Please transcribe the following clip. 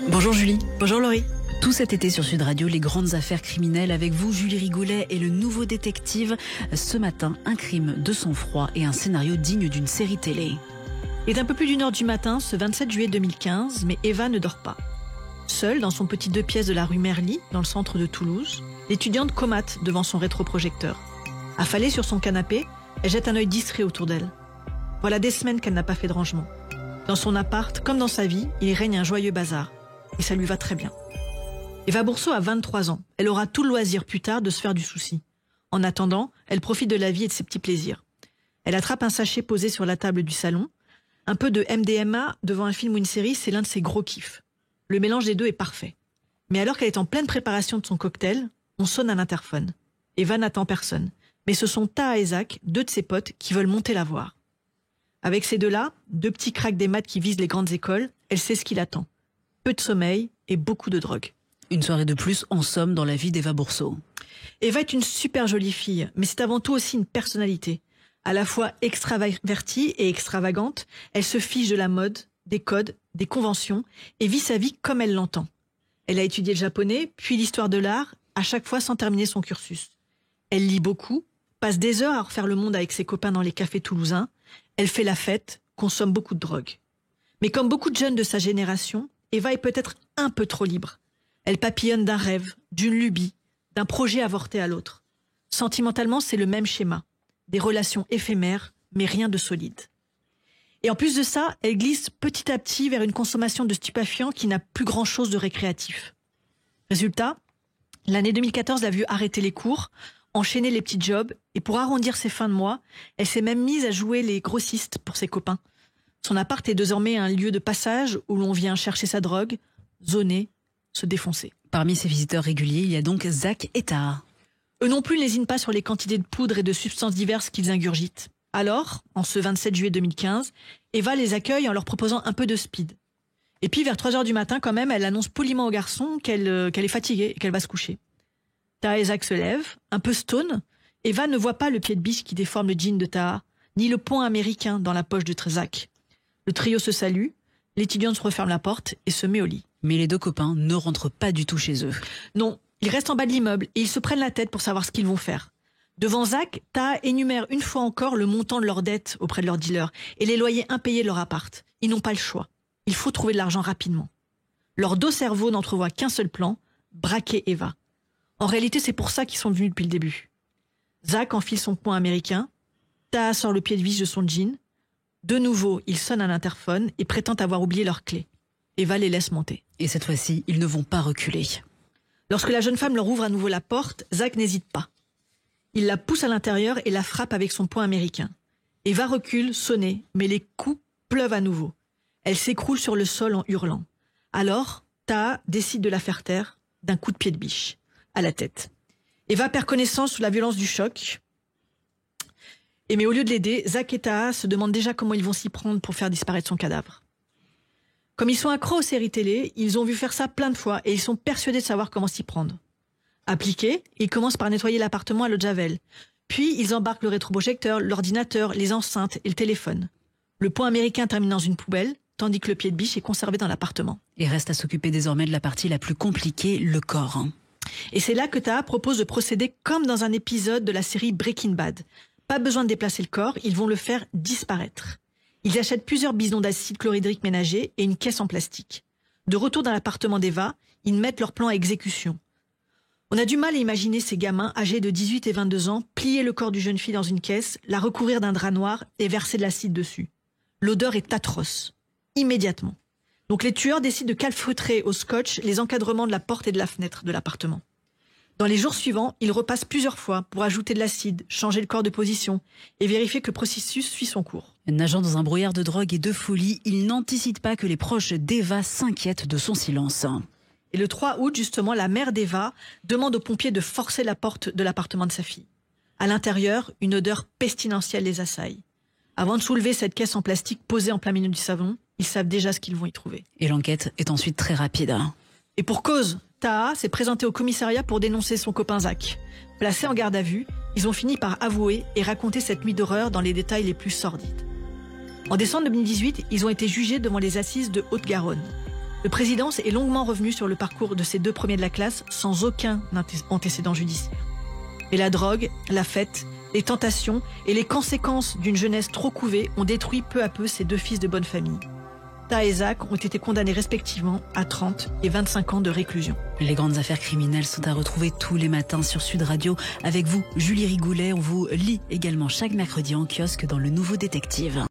Bonjour Julie. Bonjour Laurie. Tout cet été sur Sud Radio, les grandes affaires criminelles avec vous, Julie Rigoulet et le nouveau détective. Ce matin, un crime de sang-froid et un scénario digne d'une série télé. Il est un peu plus d'1h du matin, ce 27 juillet 2015, mais Eva ne dort pas. Seule, dans son petit 2 pièces de la rue Merly, dans le centre de Toulouse, l'étudiante comate devant son rétroprojecteur. Affalée sur son canapé, elle jette un œil distrait autour d'elle. Voilà des semaines qu'elle n'a pas fait de rangement. Dans son appart, comme dans sa vie, il règne un joyeux bazar. Et ça lui va très bien. Eva Bourseau a 23 ans. Elle aura tout le loisir plus tard de se faire du souci. En attendant, elle profite de la vie et de ses petits plaisirs. Elle attrape un sachet posé sur la table du salon. Un peu de MDMA devant un film ou une série, c'est l'un de ses gros kiffs. Le mélange des deux est parfait. Mais alors qu'elle est en pleine préparation de son cocktail, on sonne à l'interphone. Eva n'attend personne. Mais ce sont Taha et Zach, 2 de ses potes, qui veulent monter la voir. Avec ces deux-là, 2 petits cracks des maths qui visent les grandes écoles, elle sait ce qui l'attend. Peu de sommeil et beaucoup de drogue. Une soirée de plus, en somme, dans la vie d'Eva Bourseau. Eva est une super jolie fille, mais c'est avant tout aussi une personnalité. À la fois extravertie et extravagante, elle se fiche de la mode, des codes, des conventions et vit sa vie comme elle l'entend. Elle a étudié le japonais, puis l'histoire de l'art, à chaque fois sans terminer son cursus. Elle lit beaucoup, passe des heures à refaire le monde avec ses copains dans les cafés toulousains. Elle fait la fête, consomme beaucoup de drogue. Mais comme beaucoup de jeunes de sa génération, Eva est peut-être un peu trop libre. Elle papillonne d'un rêve, d'une lubie, d'un projet avorté à l'autre. Sentimentalement, c'est le même schéma. Des relations éphémères, mais rien de solide. Et en plus de ça, elle glisse petit à petit vers une consommation de stupéfiants qui n'a plus grand-chose de récréatif. Résultat, l'année 2014 l'a vue arrêter les cours, enchaîner les petits jobs, et pour arrondir ses fins de mois, elle s'est même mise à jouer les grossistes pour ses copains. Son appart est désormais un lieu de passage où l'on vient chercher sa drogue, zoner, se défoncer. Parmi ses visiteurs réguliers, il y a donc Zach et Taha. Eux non plus ne lésinent pas sur les quantités de poudre et de substances diverses qu'ils ingurgitent. Alors, en ce 27 juillet 2015, Eva les accueille en leur proposant un peu de speed. Et puis vers 3h du matin quand même, elle annonce poliment aux garçons qu'elle est fatiguée et qu'elle va se coucher. Taha et Zach se lèvent, un peu stone. Eva ne voit pas le pied de biche qui déforme le jean de Taha, ni le poing américain dans la poche de Zach. Le trio se salue, l'étudiante referme la porte et se met au lit. Mais les 2 copains ne rentrent pas du tout chez eux. Non, ils restent en bas de l'immeuble et ils se prennent la tête pour savoir ce qu'ils vont faire. Devant Zach, Taha énumère une fois encore le montant de leurs dettes auprès de leur dealer et les loyers impayés de leur appart. Ils n'ont pas le choix. Il faut trouver de l'argent rapidement. Leurs 2 cerveaux n'entrevoient qu'un seul plan, braquer Eva. En réalité, c'est pour ça qu'ils sont venus depuis le début. Zach enfile son poing américain. Taha sort le pied de biche de son jean. De nouveau, ils sonnent à l'interphone et prétendent avoir oublié leurs clés. Eva les laisse monter. Et cette fois-ci, ils ne vont pas reculer. Lorsque la jeune femme leur ouvre à nouveau la porte, Zach n'hésite pas. Il la pousse à l'intérieur et la frappe avec son poing américain. Eva recule, sonnée, mais les coups pleuvent à nouveau. Elle s'écroule sur le sol en hurlant. Alors, Taha décide de la faire taire d'un coup de pied de biche, à la tête. Eva perd connaissance sous la violence du choc. Mais au lieu de l'aider, Zach et Taha se demandent déjà comment ils vont s'y prendre pour faire disparaître son cadavre. Comme ils sont accros aux séries télé, ils ont vu faire ça plein de fois et ils sont persuadés de savoir comment s'y prendre. Appliqués, ils commencent par nettoyer l'appartement à l'eau de javel. Puis, ils embarquent le rétroprojecteur, l'ordinateur, les enceintes et le téléphone. Le poing américain termine dans une poubelle, tandis que le pied de biche est conservé dans l'appartement. Et reste à s'occuper désormais de la partie la plus compliquée, le corps. Et c'est là que Taha propose de procéder comme dans un épisode de la série Breaking Bad. Pas besoin de déplacer le corps, ils vont le faire disparaître. Ils achètent plusieurs bidons d'acide chlorhydrique ménager et une caisse en plastique. De retour dans l'appartement d'Eva, ils mettent leur plan à exécution. On a du mal à imaginer ces gamins âgés de 18 et 22 ans plier le corps du jeune fille dans une caisse, la recouvrir d'un drap noir et verser de l'acide dessus. L'odeur est atroce. Immédiatement. Donc les tueurs décident de calfeutrer au scotch les encadrements de la porte et de la fenêtre de l'appartement. Dans les jours suivants, ils repassent plusieurs fois pour ajouter de l'acide, changer le corps de position et vérifier que le processus suit son cours. Nageant dans un brouillard de drogue et de folie, il n'anticipe pas que les proches d'Eva s'inquiètent de son silence. Et le 3 août, justement, la mère d'Eva demande aux pompiers de forcer la porte de l'appartement de sa fille. À l'intérieur, une odeur pestilentielle les assaille. Avant de soulever cette caisse en plastique posée en plein milieu du salon, ils savent déjà ce qu'ils vont y trouver. Et l'enquête est ensuite très rapide. Et pour cause, Taha s'est présentée au commissariat pour dénoncer son copain Zach. Placés en garde à vue, ils ont fini par avouer et raconter cette nuit d'horreur dans les détails les plus sordides. En décembre 2018, ils ont été jugés devant les assises de Haute-Garonne. Le président est longuement revenu sur le parcours de ses 2 premiers de la classe sans aucun antécédent judiciaire. Et la drogue, la fête, les tentations et les conséquences d'une jeunesse trop couvée ont détruit peu à peu ces 2 fils de bonne famille. Ta et Zach ont été condamnés respectivement à 30 et 25 ans de réclusion. Les grandes affaires criminelles sont à retrouver tous les matins sur Sud Radio. Avec vous, Julie Rigoulet, on vous lit également chaque mercredi en kiosque dans Le Nouveau Détective.